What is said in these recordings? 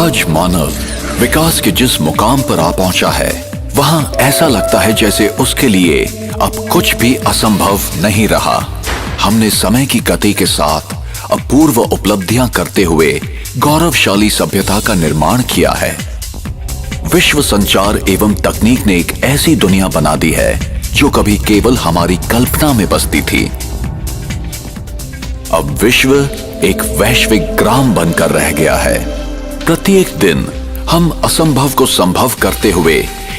आज मानव विकास के जिस मुकाम पर आ पहुंचा है, वहां ऐसा लगता है जैसे उसके लिए अब कुछ भी असंभव नहीं रहा। हमने समय की गति के साथ अपूर्व उपलब्धियां करते हुए गौरवशाली सभ्यता का निर्माण किया है। विश्व संचार एवं तकनीक ने एक ऐसी दुनिया बना दी है जो कभी केवल हमारी कल्पना में बसती थी। अब विश्व एक वैश्विक ग्राम बनकर रह गया है। प्रत्येक दिन हम असंभव को संभव करते हुए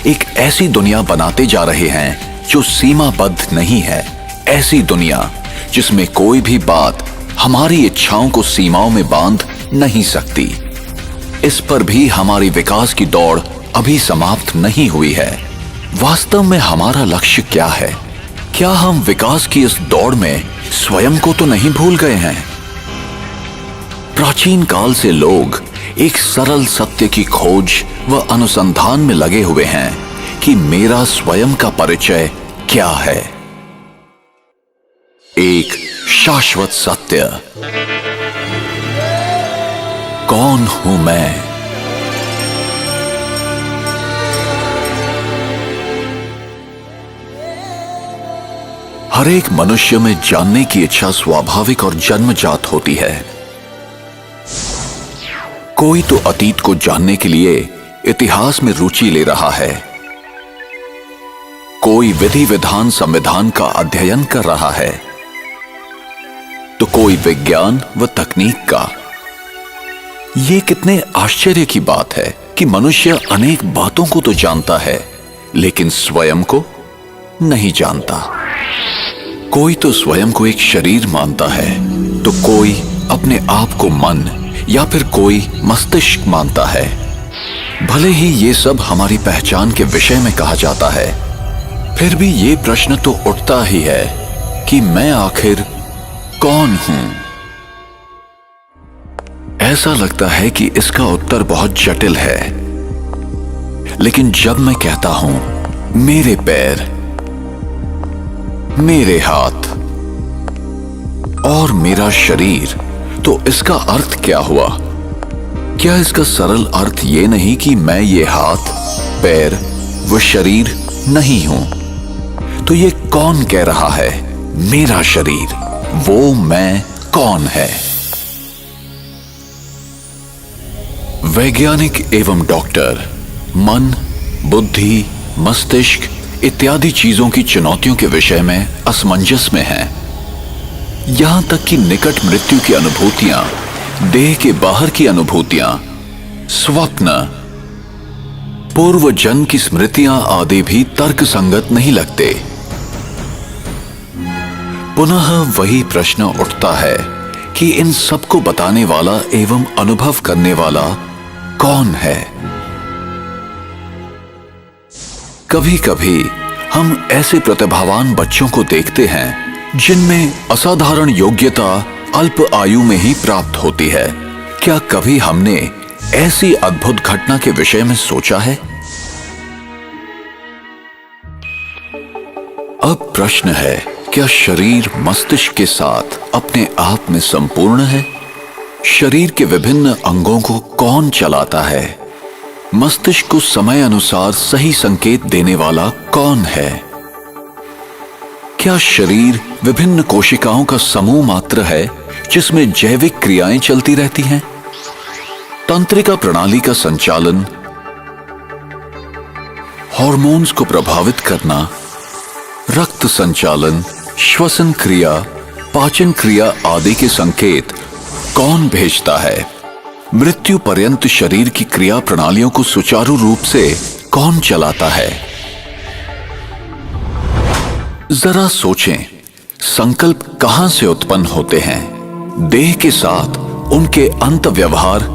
एक ऐसी दुनिया बनाते जा रहे हैं जो सीमाबद्ध नहीं है। ऐसी दुनिया जिसमें कोई भी बात हमारी इच्छाओं को सीमाओं में बांध नहीं सकती। इस पर भी हमारी विकास की दौड़ अभी समाप्त नहीं हुई है। वास्तव में हमारा लक्ष्य क्या है? क्या हम विकास की इस दौड़ में स्वयं को तो नहीं भूल गए हैं? प्राचीन काल से लोग एक सरल सत्य की खोज व अनुसंधान में लगे हुए हैं कि मेरा स्वयं का परिचय क्या है। एक शाश्वत सत्य, कौन हूं मैं? हर एक मनुष्य में जानने की इच्छा स्वाभाविक और जन्मजात होती है। कोई तो अतीत को जानने के लिए इतिहास में रुचि ले रहा है, कोई विधि विधान संविधान का अध्ययन कर रहा है, तो कोई विज्ञान व तकनीक का। यह कितने आश्चर्य की बात है कि मनुष्य अनेक बातों को तो जानता है लेकिन स्वयं को नहीं जानता। कोई तो स्वयं को एक शरीर मानता है, तो कोई अपने आप को मन या फिर कोई मस्तिष्क मानता है। भले ही ये सब हमारी पहचान के विषय में कहा जाता है, फिर भी ये प्रश्न तो उठता ही है कि मैं आखिर कौन हूं? ऐसा लगता है कि इसका उत्तर बहुत जटिल है, लेकिन जब मैं कहता हूं मेरे पैर, मेरे हाथ और मेरा शरीर, तो इसका अर्थ क्या हुआ? क्या इसका सरल अर्थ ये नहीं कि मैं ये हाथ, पैर व शरीर नहीं हूं? तो ये कौन कह रहा है मेरा शरीर? वो मैं कौन है? वैज्ञानिक एवं डॉक्टर मन, बुद्धि, मस्तिष्क इत्यादि चीजों की चुनौतियों के विषय में असमंजस में हैं। यहां तक कि निकट मृत्यु की अनुभूतियां, देह के बाहर की अनुभूतियां, स्वप्न, पूर्व जन्म की स्मृतियां आदि भी तर्क संगत नहीं लगते। पुनः वही प्रश्न उठता है कि इन सबको बताने वाला एवं अनुभव करने वाला कौन है? कभी कभी हम ऐसे प्रतिभावान बच्चों को देखते हैं जिनमें असाधारण योग्यता अल्प आयु में ही प्राप्त होती है। क्या कभी हमने ऐसी अद्भुत घटना के विषय में सोचा है? अब प्रश्न है, क्या शरीर मस्तिष्क के साथ अपने आप में संपूर्ण है? शरीर के विभिन्न अंगों को कौन चलाता है? मस्तिष्क को समय अनुसार सही संकेत देने वाला कौन है? क्या शरीर विभिन्न कोशिकाओं का समूह मात्र है जिसमें जैविक क्रियाएं चलती रहती हैं? तंत्रिका प्रणाली का संचालन, हार्मोन्स को प्रभावित करना, रक्त संचालन, श्वसन क्रिया, पाचन क्रिया आदि के संकेत कौन भेजता है? मृत्यु पर्यंत शरीर की क्रिया प्रणालियों को सुचारू रूप से कौन चलाता है? जरा सोचें, संकल्प कहां से उत्पन्न होते हैं? देह के साथ उनके अंत व्यवहार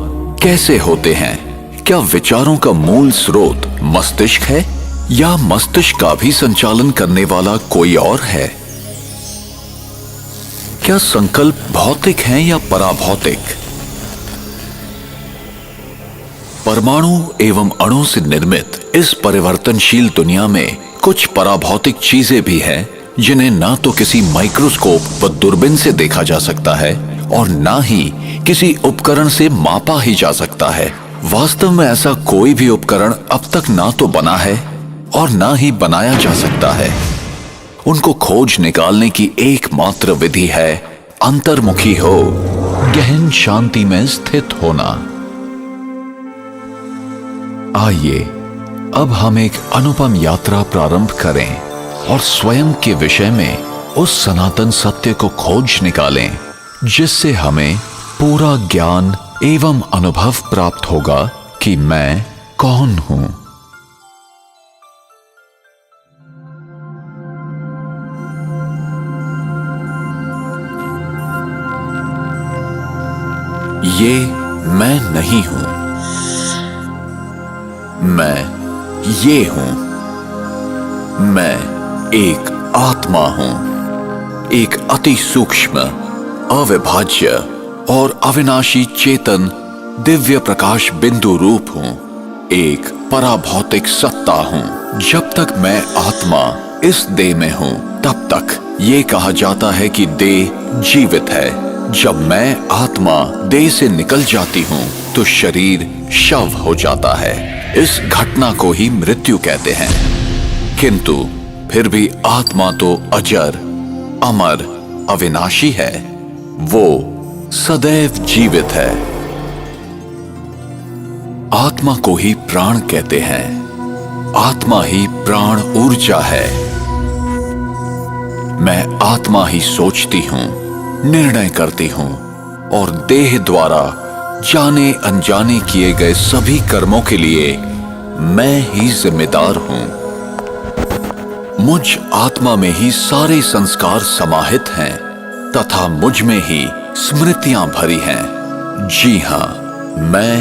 कैसे होते हैं? क्या विचारों का मूल स्रोत मस्तिष्क है या मस्तिष्क का भी संचालन करने वाला कोई और है? क्या संकल्प भौतिक हैं या पराभौतिक? परमाणु एवं अणु से निर्मित इस परिवर्तनशील दुनिया में कुछ पराभौतिक चीजें भी हैं जिन्हें ना तो किसी माइक्रोस्कोप व दूरबीन से देखा जा सकता है और ना ही किसी उपकरण से मापा ही जा सकता है। वास्तव में ऐसा कोई भी उपकरण अब तक ना तो बना है और ना ही बनाया जा सकता है। उनको खोज निकालने की एकमात्र विधि है अंतर्मुखी हो, गहन शांति में स्थित होना। आइए अब हम एक अनुपम यात्रा प्रारंभ करें और स्वयं के विषय में उस सनातन सत्य को खोज निकालें जिससे हमें पूरा ज्ञान एवं अनुभव प्राप्त होगा कि मैं कौन हूं। ये मैं नहीं हूं, मैं ये हूं। मैं एक आत्मा हूं, एक अति सूक्ष्म, अविभाज्य और अविनाशी चेतन दिव्य प्रकाश बिंदु रूप हूं, एक पराभौतिक सत्ता हूं। जब तक मैं आत्मा इस देह में हूं तब तक ये कहा जाता है कि देह जीवित है। जब मैं आत्मा देह से निकल जाती हूं तो शरीर शव हो जाता है। इस घटना को ही मृत्यु कहते हैं। किंतु फिर भी आत्मा तो अजर, अमर, अविनाशी है। वो सदैव जीवित है। आत्मा को ही प्राण कहते हैं। आत्मा ही प्राण ऊर्जा है। मैं आत्मा ही सोचती हूं, निर्णय करती हूं और देह द्वारा जाने अनजाने किए गए सभी कर्मों के लिए मैं ही जिम्मेदार हूं। मुझ आत्मा में ही सारे संस्कार समाहित हैं तथा मुझ में ही स्मृतियां भरी हैं। जी हां, मैं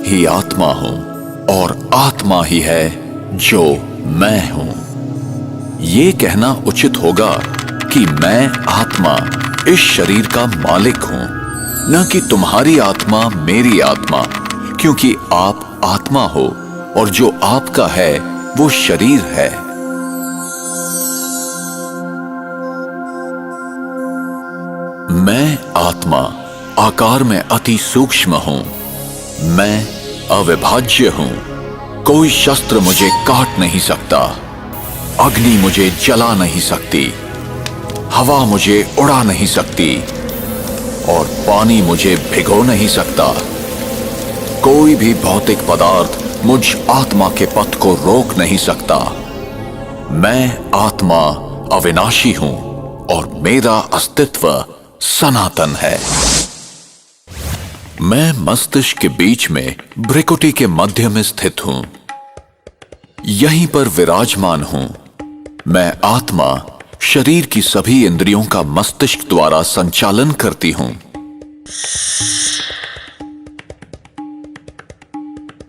ही आत्मा हूं और आत्मा ही है जो मैं हूं। ये कहना उचित होगा कि मैं आत्मा इस शरीर का मालिक हूं, न कि तुम्हारी आत्मा मेरी आत्मा, क्योंकि आप आत्मा हो और जो आपका है वो शरीर है। मैं आत्मा आकार में अति सूक्ष्म हूं। मैं अविभाज्य हूं। कोई शस्त्र मुझे काट नहीं सकता, अग्नि मुझे जला नहीं सकती, हवा मुझे उड़ा नहीं सकती और पानी मुझे भिगो नहीं सकता। कोई भी भौतिक पदार्थ मुझ आत्मा के पथ को रोक नहीं सकता। मैं आत्मा अविनाशी हूं और मेरा अस्तित्व सनातन है। मैं मस्तिष्क के बीच में भ्रिकुटी के मध्य में स्थित हूं। यहीं पर विराजमान हूं। मैं आत्मा शरीर की सभी इंद्रियों का मस्तिष्क द्वारा संचालन करती हूं।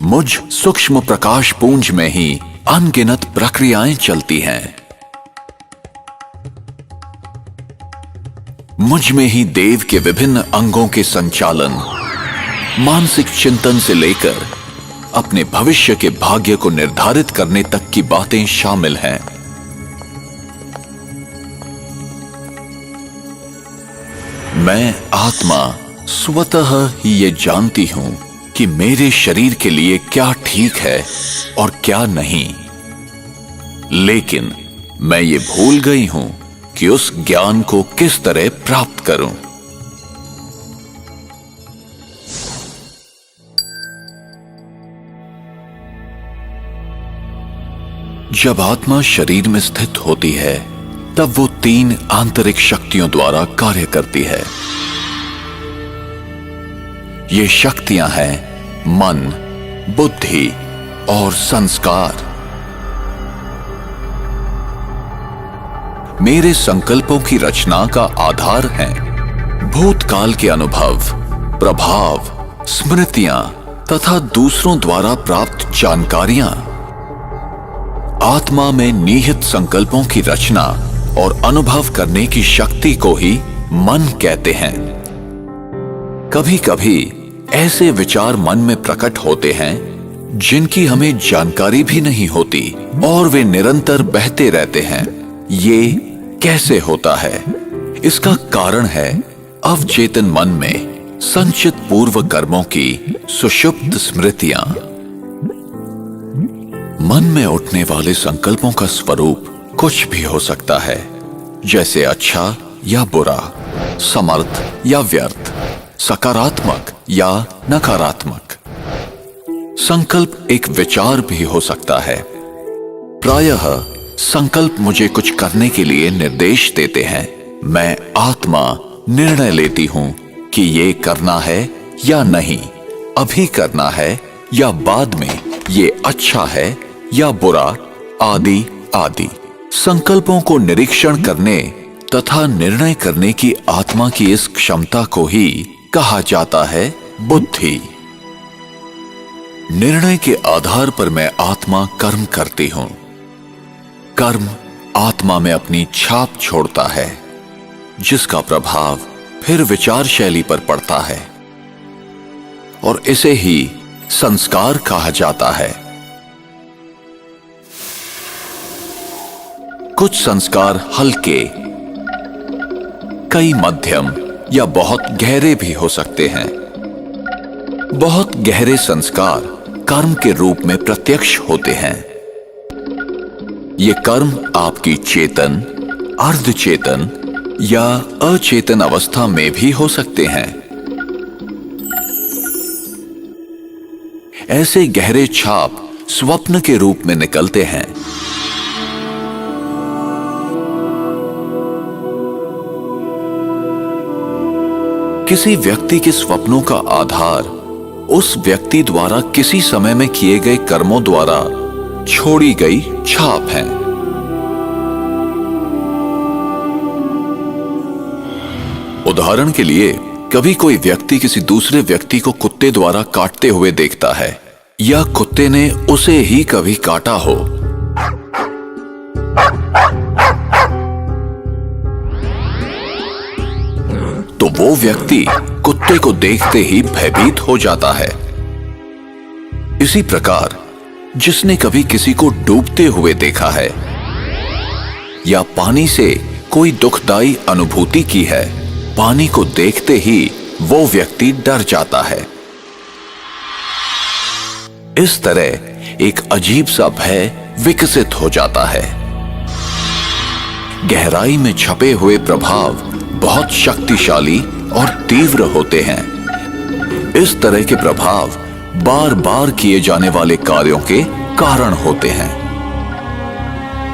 मुझ सूक्ष्म प्रकाश पुंज में ही अनगिनत प्रक्रियाएं चलती हैं। मुझ में ही देव के विभिन्न अंगों के संचालन, मानसिक चिंतन से लेकर अपने भविष्य के भाग्य को निर्धारित करने तक की बातें शामिल हैं। मैं आत्मा स्वतः ही ये जानती हूं कि मेरे शरीर के लिए क्या ठीक है और क्या नहीं, लेकिन मैं ये भूल गई हूं कि उस ज्ञान को किस तरह प्राप्त करूं। जब आत्मा शरीर में स्थित होती है तब वो 3 आंतरिक शक्तियों द्वारा कार्य करती है। ये शक्तियां हैं मन, बुद्धि और संस्कार। मेरे संकल्पों की रचना का आधार है भूतकाल के अनुभव, प्रभाव, स्मृतियां तथा दूसरों द्वारा प्राप्त जानकारियां। आत्मा में निहित संकल्पों की रचना और अनुभव करने की शक्ति को ही मन कहते हैं। कभी कभी ऐसे विचार मन में प्रकट होते हैं जिनकी हमें जानकारी भी नहीं होती और वे निरंतर बहते रहते हैं। ये कैसे होता है? इसका कारण है अवचेतन मन में संचित पूर्व कर्मों की सुषुप्त स्मृतियां। मन में उठने वाले संकल्पों का स्वरूप कुछ भी हो सकता है, जैसे अच्छा या बुरा, समर्थ या व्यर्थ, सकारात्मक या नकारात्मक। संकल्प एक विचार भी हो सकता है। प्रायः संकल्प मुझे कुछ करने के लिए निर्देश देते हैं। मैं आत्मा निर्णय लेती हूं कि ये करना है या नहीं, अभी करना है या बाद में, ये अच्छा है या बुरा, आदि आदि। संकल्पों को निरीक्षण करने तथा निर्णय करने की आत्मा की इस क्षमता को ही कहा जाता है बुद्धि। निर्णय के आधार पर मैं आत्मा कर्म करती हूं। कर्म आत्मा में अपनी छाप छोड़ता है, जिसका प्रभाव फिर विचार शैली पर पड़ता है और इसे ही संस्कार कहा जाता है। कुछ संस्कार हल्के, कई मध्यम या बहुत गहरे भी हो सकते हैं। बहुत गहरे संस्कार कर्म के रूप में प्रत्यक्ष होते हैं। ये कर्म आपकी चेतन, अर्धचेतन या अचेतन अवस्था में भी हो सकते हैं। ऐसे गहरे छाप स्वप्न के रूप में निकलते हैं। किसी व्यक्ति के स्वप्नों का आधार उस व्यक्ति द्वारा किसी समय में किए गए कर्मों द्वारा छोड़ी गई छाप है। उदाहरण के लिए, कभी कोई व्यक्ति किसी दूसरे व्यक्ति को कुत्ते द्वारा काटते हुए देखता है या कुत्ते ने उसे ही कभी काटा हो। तो वो व्यक्ति कुत्ते को देखते ही भयभीत हो जाता है। इसी प्रकार जिसने कभी किसी को डूबते हुए देखा है या पानी से कोई दुखदाई अनुभूति की है, पानी को देखते ही वो व्यक्ति डर जाता है। इस तरह एक अजीब सा भय विकसित हो जाता है। गहराई में छपे हुए प्रभाव बहुत शक्तिशाली और तीव्र होते हैं। इस तरह के प्रभाव बार बार किए जाने वाले कार्यों के कारण होते हैं।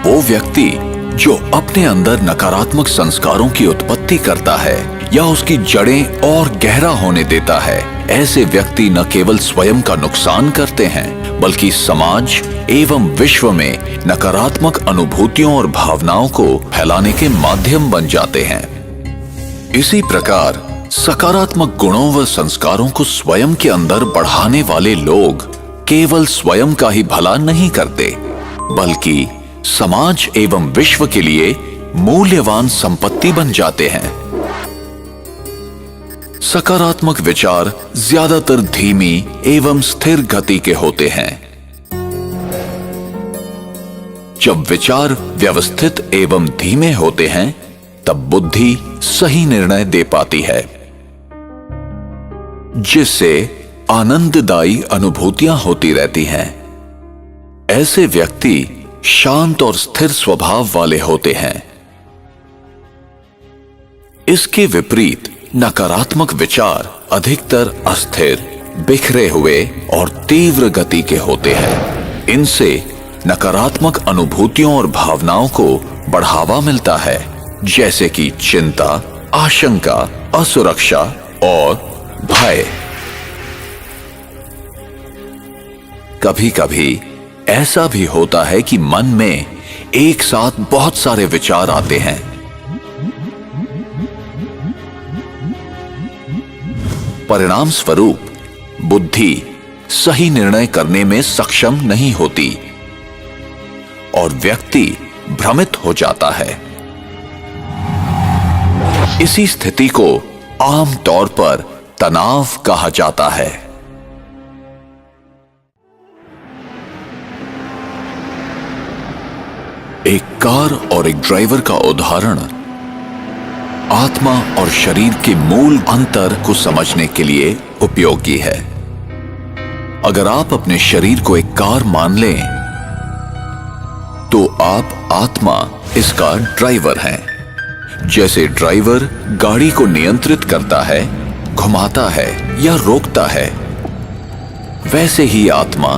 वो व्यक्ति जो अपने अंदर नकारात्मक संस्कारों की उत्पत्ति करता है या उसकी जड़ें और गहरा होने देता है, ऐसे व्यक्ति न केवल स्वयं का नुकसान करते हैं, बल्कि समाज एवं विश्व में नकारात्मक अनुभूतियों और भावनाओं को फैलाने के माध्यम बन जाते हैं। इसी प्रकार सकारात्मक गुणों व संस्कारों को स्वयं के अंदर बढ़ाने वाले लोग केवल स्वयं का ही भला नहीं करते, बल्कि समाज एवं विश्व के लिए मूल्यवान संपत्ति बन जाते हैं। सकारात्मक विचार ज्यादातर धीमी एवं स्थिर गति के होते हैं। जब विचार व्यवस्थित एवं धीमे होते हैं, तब बुद्धि सही निर्णय दे पाती है, जिससे आनंददायी अनुभूतियां होती रहती हैं। ऐसे व्यक्ति शांत और स्थिर स्वभाव वाले होते हैं। इसके विपरीत नकारात्मक विचार अधिकतर अस्थिर, बिखरे हुए और तीव्र गति के होते हैं। इनसे नकारात्मक अनुभूतियों और भावनाओं को बढ़ावा मिलता है, जैसे कि चिंता, आशंका, असुरक्षा और भय। कभी कभी ऐसा भी होता है कि मन में एक साथ बहुत सारे विचार आते हैं। परिणाम स्वरूप बुद्धि सही निर्णय करने में सक्षम नहीं होती और व्यक्ति भ्रमित हो जाता है। इसी स्थिति को आम तौर पर तनाव कहा जाता है। एक कार और एक ड्राइवर का उदाहरण आत्मा और शरीर के मूल अंतर को समझने के लिए उपयोगी है। अगर आप अपने शरीर को एक कार मान लें, तो आप आत्मा इसका ड्राइवर हैं। जैसे ड्राइवर गाड़ी को नियंत्रित करता है, घुमाता है या रोकता है, वैसे ही आत्मा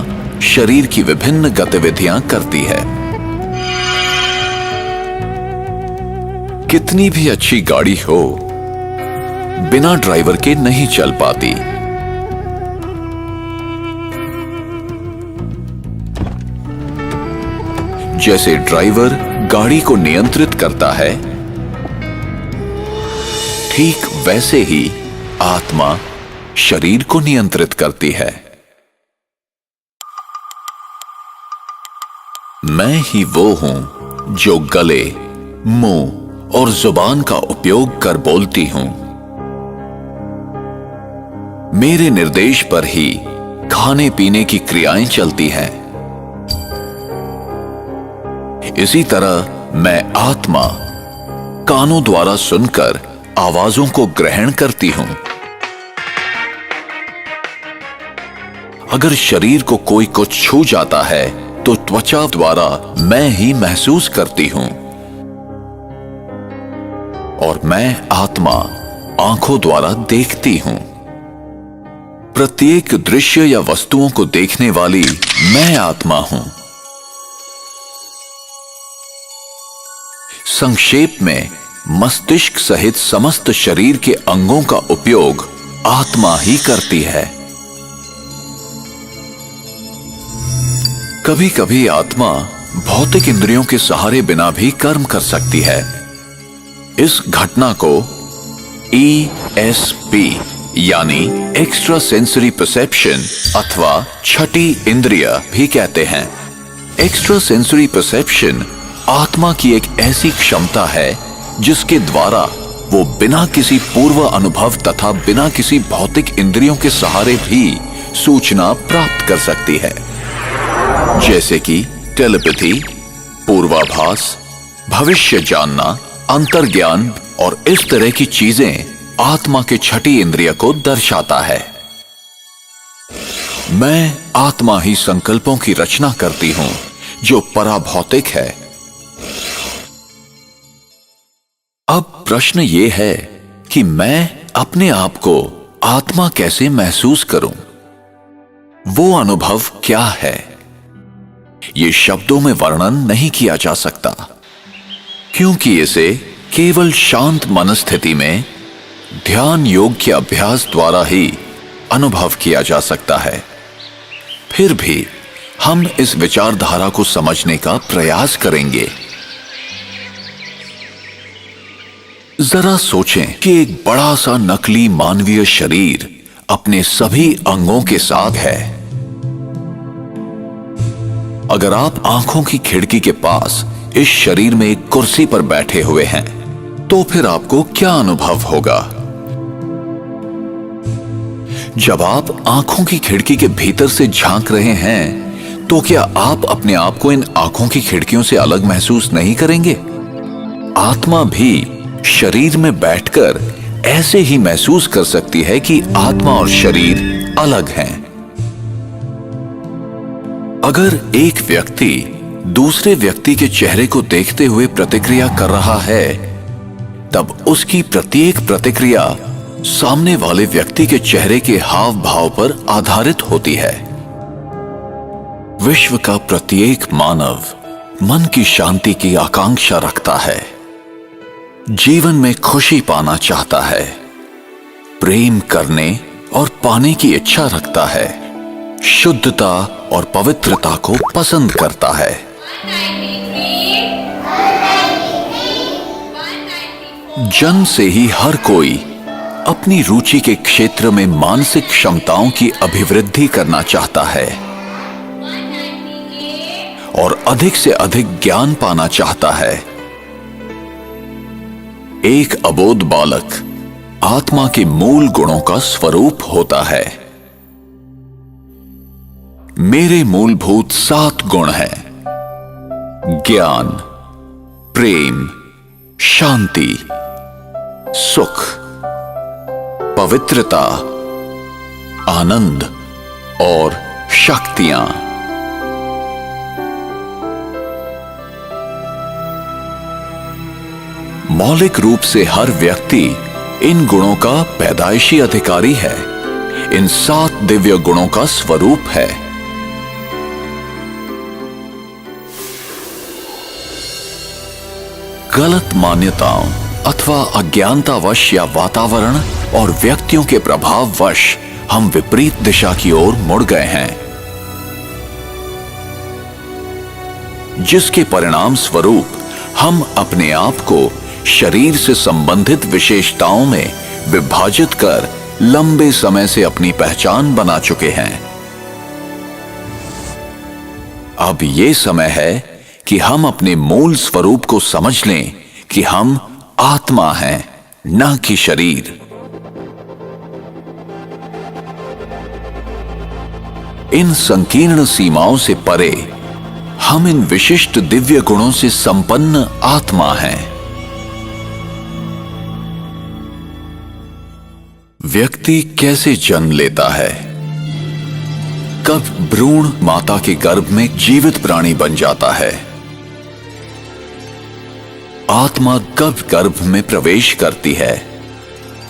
शरीर की विभिन्न गतिविधियां करती है। कितनी भी अच्छी गाड़ी हो, बिना ड्राइवर के नहीं चल पाती। जैसे ड्राइवर गाड़ी को नियंत्रित करता है, ठीक वैसे ही आत्मा शरीर को नियंत्रित करती है। मैं ही वो हूं जो गले, मुंह और जुबान का उपयोग कर बोलती हूं। मेरे निर्देश पर ही खाने पीने की क्रियाएं चलती हैं। इसी तरह मैं आत्मा कानों द्वारा सुनकर आवाजों को ग्रहण करती हूं। अगर शरीर को कोई कुछ छू जाता है तो त्वचा द्वारा मैं ही महसूस करती हूं, और मैं आत्मा आंखों द्वारा देखती हूं। प्रत्येक दृश्य या वस्तुओं को देखने वाली मैं आत्मा हूं। संक्षेप में, मस्तिष्क सहित समस्त शरीर के अंगों का उपयोग आत्मा ही करती है। कभी कभी आत्मा भौतिक इंद्रियों के सहारे बिना भी कर्म कर सकती है। इस घटना को ESP यानी एक्स्ट्रा सेंसरी परसेप्शन अथवा छठी इंद्रिय भी कहते हैं। एक्स्ट्रा सेंसरी परसेप्शन आत्मा की एक ऐसी क्षमता है जिसके द्वारा वो बिना किसी पूर्व अनुभव तथा बिना किसी भौतिक इंद्रियों के सहारे भी सूचना प्राप्त कर सकती है। जैसे कि टेलीपैथी, पूर्वाभास, भविष्य जानना, अंतर्ज्ञान और इस तरह की चीजें आत्मा के छठी इंद्रिय को दर्शाता है। मैं आत्मा ही संकल्पों की रचना करती हूं जो पराभौतिक है। अब प्रश्न यह है कि मैं अपने आप को आत्मा कैसे महसूस करूं? वो अनुभव क्या है? ये शब्दों में वर्णन नहीं किया जा सकता, क्योंकि इसे केवल शांत मनस्थिति में ध्यान योग के अभ्यास द्वारा ही अनुभव किया जा सकता है। फिर भी हम इस विचारधारा को समझने का प्रयास करेंगे। जरा सोचें कि एक बड़ा सा नकली मानवीय शरीर अपने सभी अंगों के साथ है। अगर आप आंखों की खिड़की के पास इस शरीर में एक कुर्सी पर बैठे हुए हैं, तो फिर आपको क्या अनुभव होगा? जब आप आंखों की खिड़की के भीतर से झांक रहे हैं, तो क्या आप अपने आप को इन आंखों की खिड़कियों से अलग महसूस नहीं करेंगे? आत्मा भी शरीर में बैठकर ऐसे ही महसूस कर सकती है कि आत्मा और शरीर अलग हैं। अगर एक व्यक्ति दूसरे व्यक्ति के चेहरे को देखते हुए प्रतिक्रिया कर रहा है, तब उसकी प्रत्येक प्रतिक्रिया सामने वाले व्यक्ति के चेहरे के हाव भाव पर आधारित होती है। विश्व का प्रत्येक मानव मन की शांति की आकांक्षा रखता है, जीवन में खुशी पाना चाहता है, प्रेम करने और पाने की इच्छा रखता है, शुद्धता और पवित्रता को पसंद करता है। जन्म से ही हर कोई अपनी रुचि के क्षेत्र में मानसिक क्षमताओं की अभिवृद्धि करना चाहता है और अधिक से अधिक ज्ञान पाना चाहता है। एक अबोध बालक आत्मा के मूल गुणों का स्वरूप होता है। मेरे मूलभूत 7 गुण हैं: ज्ञान, प्रेम, शांति, सुख, पवित्रता, आनंद और शक्तियां। मौलिक रूप से हर व्यक्ति इन गुणों का पैदाइशी अधिकारी है। इन 7 दिव्य गुणों का स्वरूप है। गलत मान्यताओं अथवा अज्ञानतावश या वातावरण और व्यक्तियों के प्रभाववश हम विपरीत दिशा की ओर मुड़ गए हैं, जिसके परिणाम स्वरूप हम अपने आप को शरीर से संबंधित विशेषताओं में विभाजित कर लंबे समय से अपनी पहचान बना चुके हैं। अब यह समय है कि हम अपने मूल स्वरूप को समझ लें कि हम आत्मा हैं, न कि शरीर। इन संकीर्ण सीमाओं से परे हम इन विशिष्ट दिव्य गुणों से संपन्न आत्मा हैं। व्यक्ति कैसे जन्म लेता है? कब भ्रूण माता के गर्भ में जीवित प्राणी बन जाता है? आत्मा कब गर्भ में प्रवेश करती है?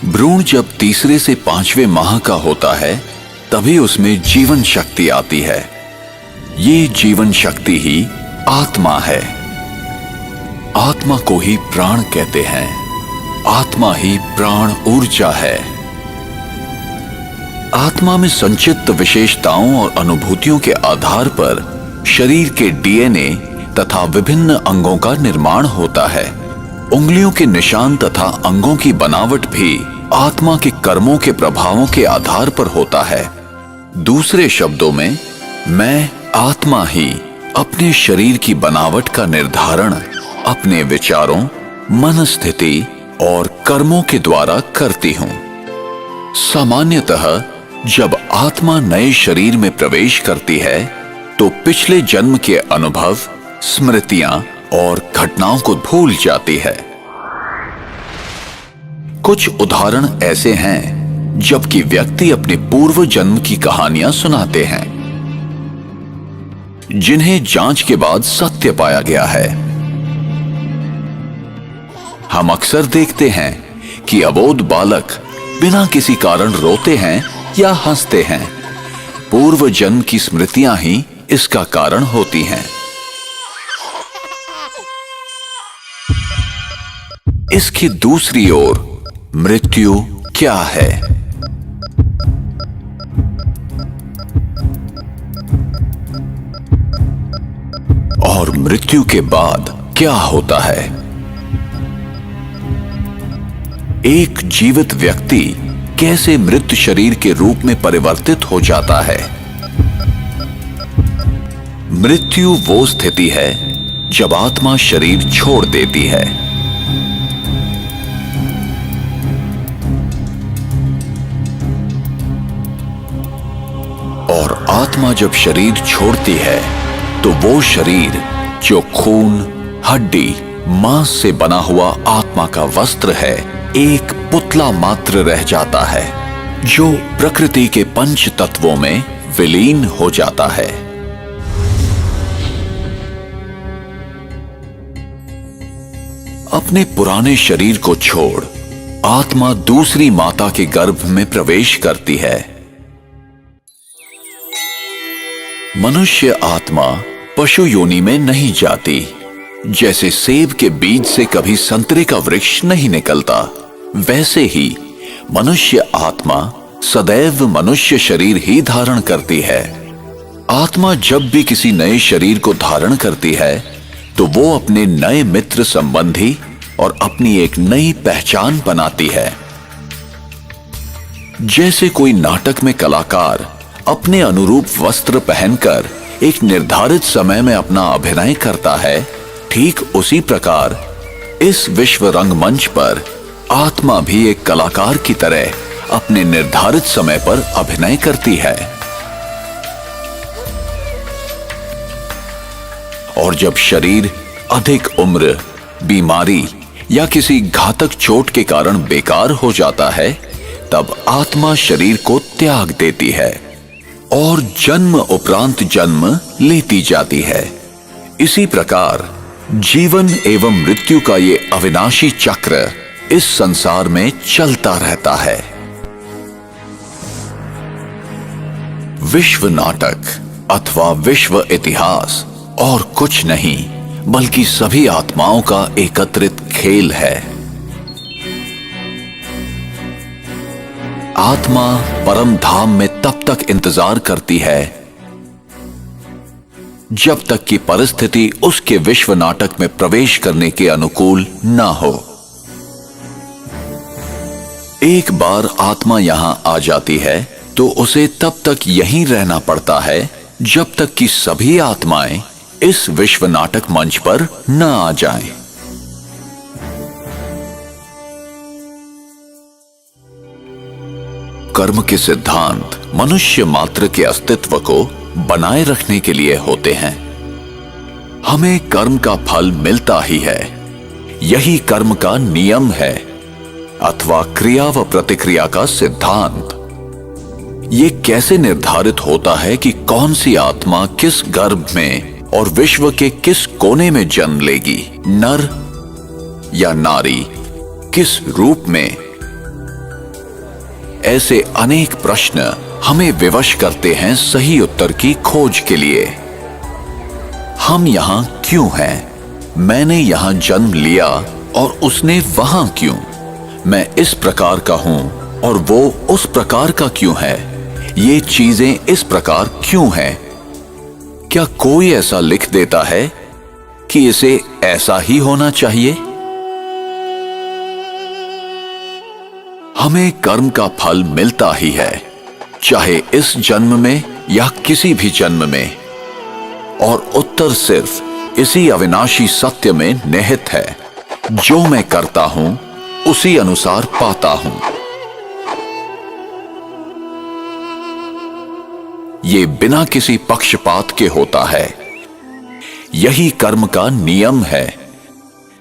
भ्रूण जब तीसरे से 5वें माह का होता है तभी उसमें जीवन शक्ति आती है। ये जीवन शक्ति ही आत्मा है। आत्मा को ही प्राण कहते हैं। आत्मा ही प्राण ऊर्जा है। आत्मा में संचित विशेषताओं और अनुभूतियों के आधार पर शरीर के डीएनए तथा विभिन्न अंगों का निर्माण होता है। उंगलियों के निशान तथा अंगों की बनावट भी आत्मा के कर्मों के प्रभावों के आधार पर होता है। दूसरे शब्दों में, मैं आत्मा ही अपने शरीर की बनावट का निर्धारण अपने विचारों, मन स्थिति और कर्मों के द्वारा करती हूं। सामान्यतः जब आत्मा नए शरीर में प्रवेश करती है तो पिछले जन्म के अनुभव, स्मृतियां और घटनाओं को भूल जाती है। कुछ उदाहरण ऐसे हैं जबकि व्यक्ति अपने पूर्व जन्म की कहानियां सुनाते हैं, जिन्हें जांच के बाद सत्य पाया गया है। हम अक्सर देखते हैं कि अबोध बालक बिना किसी कारण रोते हैं या हंसते हैं। पूर्व जन्म की स्मृतियां ही इसका कारण होती हैं। इसकी दूसरी ओर मृत्यु क्या है? और मृत्यु के बाद क्या होता है? एक जीवित व्यक्ति कैसे मृत शरीर के रूप में परिवर्तित हो जाता है? मृत्यु वो स्थिति है जब आत्मा शरीर छोड़ देती है। और आत्मा जब शरीर छोड़ती है तो वो शरीर जो खून, हड्डी, मांस से बना हुआ आत्मा का वस्त्र है, एक पुतला मात्र रह जाता है जो प्रकृति के पंच तत्वों में विलीन हो जाता है। अपने पुराने शरीर को छोड़ आत्मा दूसरी माता के गर्भ में प्रवेश करती है। मनुष्य आत्मा पशु योनि में नहीं जाती। जैसे सेब के बीज से कभी संतरे का वृक्ष नहीं निकलता, वैसे ही मनुष्य आत्मा सदैव मनुष्य शरीर ही धारण करती है। आत्मा जब भी किसी नए शरीर को धारण करती है तो वो अपने नए मित्र, संबंधी और अपनी एक नई पहचान बनाती है। जैसे कोई नाटक में कलाकार अपने अनुरूप वस्त्र पहनकर एक निर्धारित समय में अपना अभिनय करता है, ठीक उसी प्रकार इस विश्व रंगमंच पर आत्मा भी एक कलाकार की तरह अपने निर्धारित समय पर अभिनय करती है। और जब शरीर अधिक उम्र, बीमारी या किसी घातक चोट के कारण बेकार हो जाता है, तब आत्मा शरीर को त्याग देती है और जन्म उपरांत जन्म लेती जाती है। इसी प्रकार जीवन एवं मृत्यु का ये अविनाशी चक्र इस संसार में चलता रहता है। विश्व नाटक अथवा विश्व इतिहास और कुछ नहीं बल्कि सभी आत्माओं का एकत्रित खेल है। आत्मा परम धाम में तब तक इंतजार करती है जब तक कि परिस्थिति उसके विश्व नाटक में प्रवेश करने के अनुकूल ना हो। एक बार आत्मा यहां आ जाती है तो उसे तब तक यहीं रहना पड़ता है जब तक कि सभी आत्माएं इस विश्व नाटक मंच पर न आ जाएं। कर्म के सिद्धांत मनुष्य मात्र के अस्तित्व को बनाए रखने के लिए होते हैं। हमें कर्म का फल मिलता ही है, यही कर्म का नियम है अथवा क्रिया व प्रतिक्रिया का सिद्धांत। ये कैसे निर्धारित होता है कि कौन सी आत्मा किस गर्भ में और विश्व के किस कोने में जन्म लेगी, नर या नारी, किस रूप में? ऐसे अनेक प्रश्न हमें विवश करते हैं सही उत्तर की खोज के लिए। हम यहां क्यों हैं? मैंने यहां जन्म लिया और उसने वहां क्यों? मैं इस प्रकार का हूं और वो उस प्रकार का क्यों है? ये चीजें इस प्रकार क्यों हैं? क्या कोई ऐसा लिख देता है कि इसे ऐसा ही होना चाहिए? हमें कर्म का फल मिलता ही है, चाहे इस जन्म में या किसी भी जन्म में, और उत्तर सिर्फ इसी अविनाशी सत्य में निहित है। जो मैं करता हूं उसी अनुसार पाता हूं। ये बिना किसी पक्षपात के होता है। यही कर्म का नियम है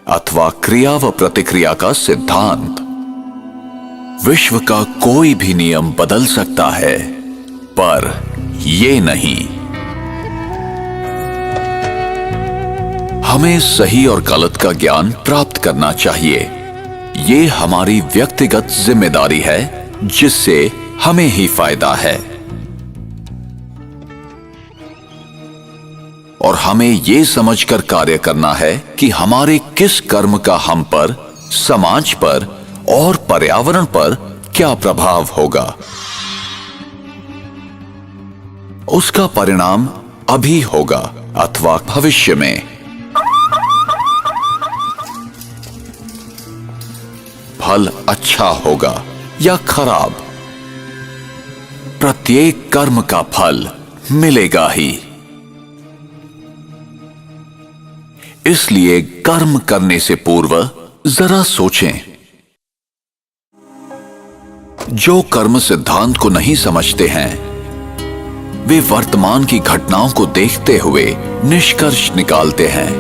अथवा क्रिया व प्रतिक्रिया का सिद्धांत। विश्व का कोई भी नियम बदल सकता है, पर ये नहीं। हमें सही और गलत का ज्ञान प्राप्त करना चाहिए। ये हमारी व्यक्तिगत जिम्मेदारी है जिससे हमें ही फायदा है। और हमें यह समझकर कार्य करना है कि हमारे किस कर्म का हम पर, समाज पर और पर्यावरण पर क्या प्रभाव होगा। उसका परिणाम अभी होगा अथवा भविष्य में। फल अच्छा होगा या खराब, प्रत्येक कर्म का फल मिलेगा ही। इसलिए कर्म करने से पूर्व जरा सोचें। जो कर्म सिद्धांत को नहीं समझते हैं, वे वर्तमान की घटनाओं को देखते हुए निष्कर्ष निकालते हैं।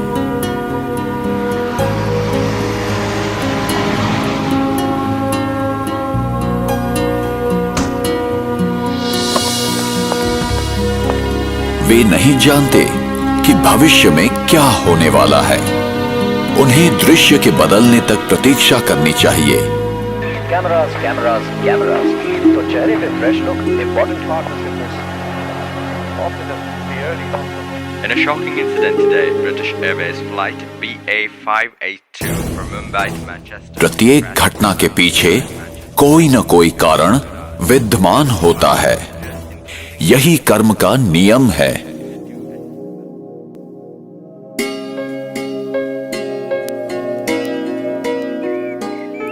वे नहीं जानते कि भविष्य में क्या होने वाला है। उन्हें दृश्य के बदलने तक प्रतीक्षा करनी चाहिए। कैमरास कैमरास कैमरास, तो चेहरे पे fresh look, important part of fitness. In a shocking incident today, British Airways flight BA582 from Mumbai to Manchester. प्रत्येक घटना के पीछे कोई न कोई कारण विद्यमान होता है। यही कर्म का नियम है।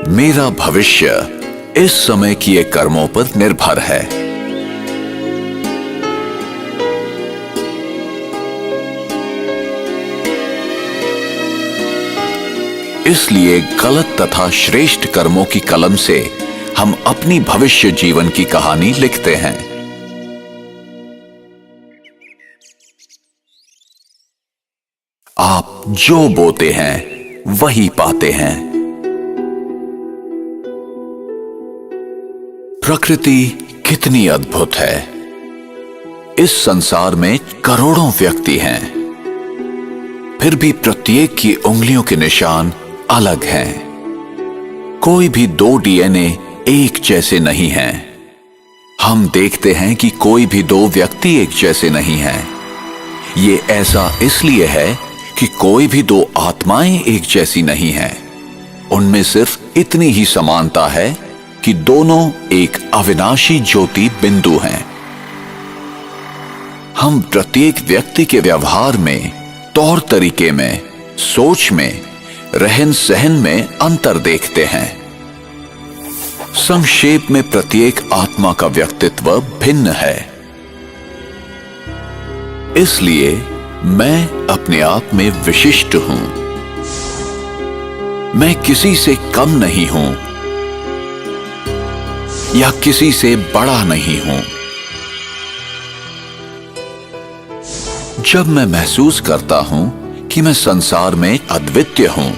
मेरा भविष्य इस समय किए कर्मों पर निर्भर है। इसलिए गलत तथा श्रेष्ठ कर्मों की कलम से हम अपनी भविष्य जीवन की कहानी लिखते हैं। आप जो बोते हैं वही पाते हैं। प्रकृति कितनी अद्भुत है। इस संसार में करोड़ों व्यक्ति हैं, फिर भी प्रत्येक की उंगलियों के निशान अलग हैं। कोई भी दो डीएनए एक जैसे नहीं हैं। हम देखते हैं कि कोई भी दो व्यक्ति एक जैसे नहीं हैं। ये ऐसा इसलिए है कि कोई भी दो आत्माएं एक जैसी नहीं हैं। उनमें सिर्फ इतनी ही समानता है कि दोनों एक अविनाशी ज्योति बिंदु हैं। हम प्रत्येक व्यक्ति के व्यवहार में, तौर तरीके में, सोच में, रहन सहन में अंतर देखते हैं। संक्षेप में प्रत्येक आत्मा का व्यक्तित्व भिन्न है। इसलिए मैं अपने आप में विशिष्ट हूं। मैं किसी से कम नहीं हूं या किसी से बड़ा नहीं हूं। जब मैं महसूस करता हूं कि मैं संसार में अद्वितीय हूं,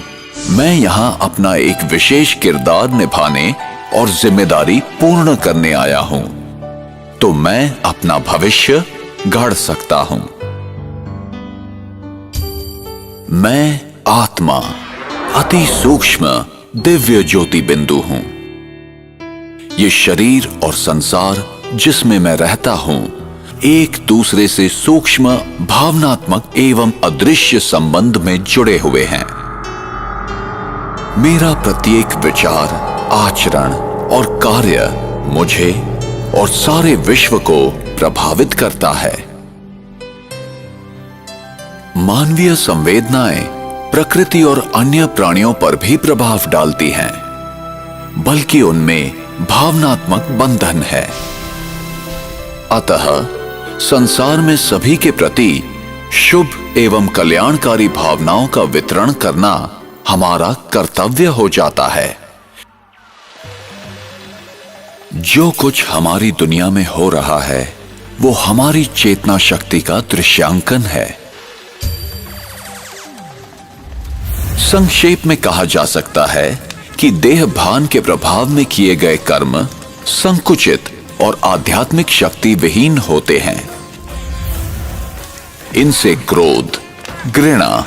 मैं यहां अपना एक विशेष किरदार निभाने और जिम्मेदारी पूर्ण करने आया हूं, तो मैं अपना भविष्य गढ़ सकता हूं। मैं आत्मा, अति सूक्ष्म दिव्य ज्योति बिंदु हूं। ये शरीर और संसार जिसमें मैं रहता हूं, एक दूसरे से सूक्ष्म, भावनात्मक एवं अदृश्य संबंध में जुड़े हुए हैं। मेरा प्रत्येक विचार, आचरण और कार्य मुझे और सारे विश्व को प्रभावित करता है। मानवीय संवेदनाएं प्रकृति और अन्य प्राणियों पर भी प्रभाव डालती हैं, बल्कि उनमें भावनात्मक बंधन है। अतः संसार में सभी के प्रति शुभ एवं कल्याणकारी भावनाओं का वितरण करना हमारा कर्तव्य हो जाता है। जो कुछ हमारी दुनिया में हो रहा है, वो हमारी चेतना शक्ति का दृश्यांकन है। संक्षेप में कहा जा सकता है कि देह भान के प्रभाव में किए गए कर्म संकुचित और आध्यात्मिक शक्ति विहीन होते हैं। इनसे क्रोध, घृणा,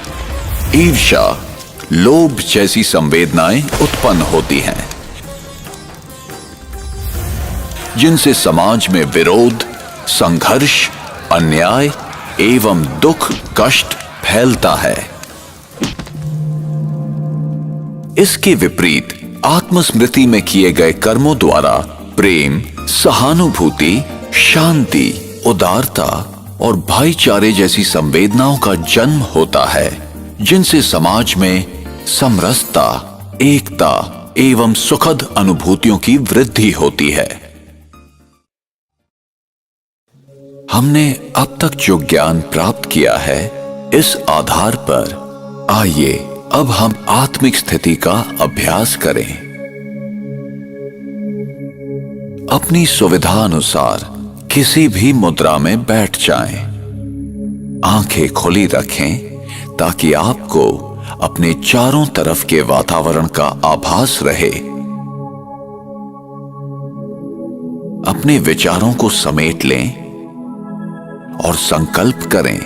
ईर्ष्या, लोभ जैसी संवेदनाएं उत्पन्न होती हैं, जिनसे समाज में विरोध, संघर्ष, अन्याय एवं दुख, कष्ट फैलता है। इसके विपरीत आत्मस्मृति में किए गए कर्मों द्वारा प्रेम, सहानुभूति, शांति, उदारता और भाईचारे जैसी संवेदनाओं का जन्म होता है, जिनसे समाज में समरसता, एकता एवं सुखद अनुभूतियों की वृद्धि होती है। हमने अब तक जो ज्ञान प्राप्त किया है, इस आधार पर आइए अब हम आत्मिक स्थिति का अभ्यास करें। अपनी सुविधा अनुसार किसी भी मुद्रा में बैठ जाएं। आंखें खुली रखें ताकि आपको अपने चारों तरफ के वातावरण का आभास रहे। अपने विचारों को समेट लें और संकल्प करें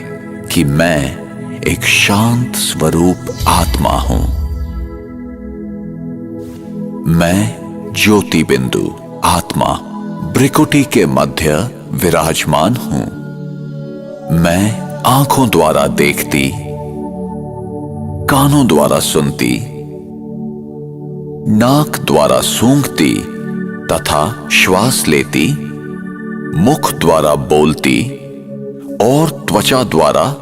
कि मैं एक शांत स्वरूप आत्मा हूं। मैं ज्योति बिंदु आत्मा भ्रिकुटी के मध्य विराजमान हूं। मैं आंखों द्वारा देखती, कानों द्वारा सुनती, नाक द्वारा सूंघती तथा श्वास लेती, मुख द्वारा बोलती और त्वचा द्वारा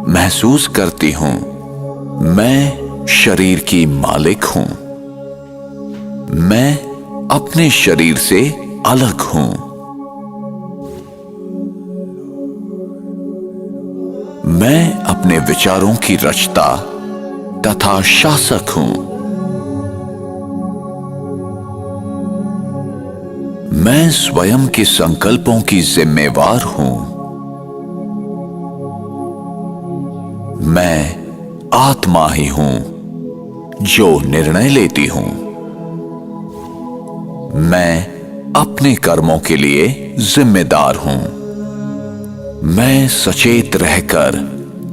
महसूस करती हूं। मैं शरीर की मालिक हूं। मैं अपने शरीर से अलग हूं। मैं अपने विचारों की रचता तथा शासक हूं। मैं स्वयं के संकल्पों की जिम्मेवार हूं। मैं आत्मा ही हूं जो निर्णय लेती हूं। मैं अपने कर्मों के लिए जिम्मेदार हूं। मैं सचेत रहकर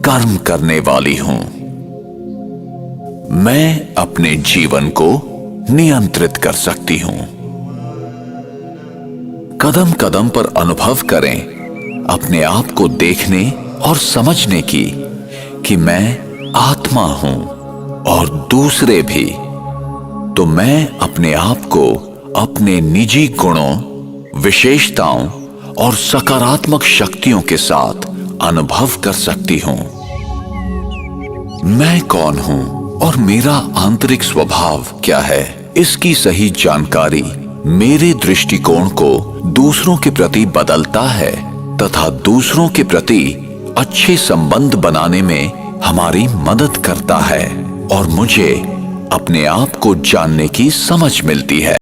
कर्म करने वाली हूं। मैं अपने जीवन को नियंत्रित कर सकती हूं। कदम कदम पर अनुभव करें अपने आप को देखने और समझने की कि मैं आत्मा हूं और दूसरे भी। तो मैं अपने आप को अपने निजी गुणों, विशेषताओं और सकारात्मक शक्तियों के साथ अनुभव कर सकती हूं। मैं कौन हूं और मेरा आंतरिक स्वभाव क्या है, इसकी सही जानकारी मेरे दृष्टिकोण को दूसरों के प्रति बदलता है तथा दूसरों के प्रति अच्छे संबंध बनाने में हमारी मदद करता है और मुझे अपने आप को जानने की समझ मिलती है।